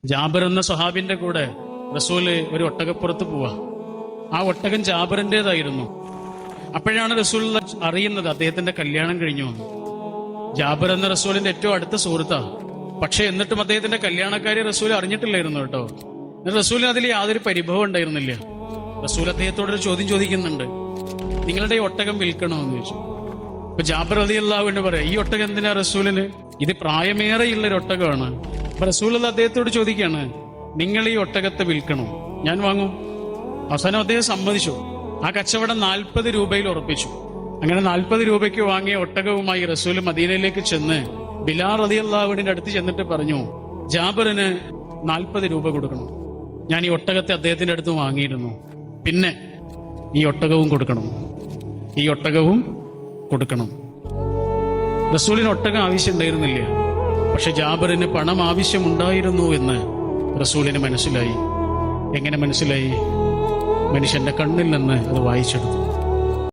ജാബിർ എന്ന സ്വഹാബിന്റെ കൂടെ റസൂല് ഒരു ഒട്ടകപ്പുറത്ത് പോവാ. ആ ഒട്ടകം ജാബിറിന്റേതായിരുന്നു. അപ്പോഴാണ് റസൂൽ അറിയുന്നത് അദ്ദേഹത്തിന്റെ കല്യാണം കഴിഞ്ഞു വന്നു. ജാബിർ എന്ന റസൂലിന്റെ ഏറ്റവും അടുത്ത സുഹൃത്താ. പക്ഷെ എന്നിട്ടും അദ്ദേഹത്തിന്റെ കല്യാണക്കാരി റസൂൽ അറിഞ്ഞിട്ടില്ലായിരുന്നു കേട്ടോ. റസൂലിന് അതിൽ യാതൊരു പരിഭവം ഉണ്ടായിരുന്നില്ല. റസൂൽ അദ്ദേഹത്തോടൊരു ചോദ്യം ചോദിക്കുന്നുണ്ട്, നിങ്ങളുടെ ഈ ഒട്ടകം വിൽക്കണോ എന്ന് ചോദിച്ചു. അപ്പൊ ജാബിർ റളിയല്ലാഹു അൻഹു പറയാം, ഈ ഒട്ടകം എന്തിനാ റസൂലിന്? ഇത് പ്രായമേറെയുള്ള ഒരു ഒട്ടകമാണ്. അപ്പൊ റസൂൽ അദ്ദേഹത്തോട് ചോദിക്കുകയാണ്, നിങ്ങൾ ഈ ഒട്ടകത്തെ വിൽക്കണോ? ഞാൻ വാങ്ങും. അവസാനം അദ്ദേഹം സമ്മതിച്ചു. ആ കച്ചവടം 40 രൂപയിൽ ഉറപ്പിച്ചു. അങ്ങനെ 40 രൂപയ്ക്ക് വാങ്ങിയ ഒട്ടകവുമായി റസൂൽ മദീനയിലേക്ക് ചെന്ന് ബിലാൽ റളിയല്ലാഹു അൻഹുവിന്റെ അടുത്ത് ചെന്നിട്ട് പറഞ്ഞു, ജാബിറിന് 40 രൂപ കൊടുക്കണം. ഞാൻ ഈ ഒട്ടകത്തെ അദ്ദേഹത്തിന്റെ അടുത്ത് വാങ്ങിയിരുന്നു. പിന്നെ ഈ ഒട്ടകവും കൊടുക്കണം, ഈ ഒട്ടകവും കൊടുക്കണം. റസൂലിന് ഒട്ടകം ആവശ്യം ഉണ്ടായിരുന്നില്ല. പക്ഷെ ജാബിറിന് പണം ആവശ്യമുണ്ടായിരുന്നു എന്ന് റസൂലിന് മനസ്സിലായി. എങ്ങനെ മനസ്സിലായി? മനുഷ്യന്റെ കണ്ണിൽ നിന്ന് അത് വായിച്ചെടുത്തു.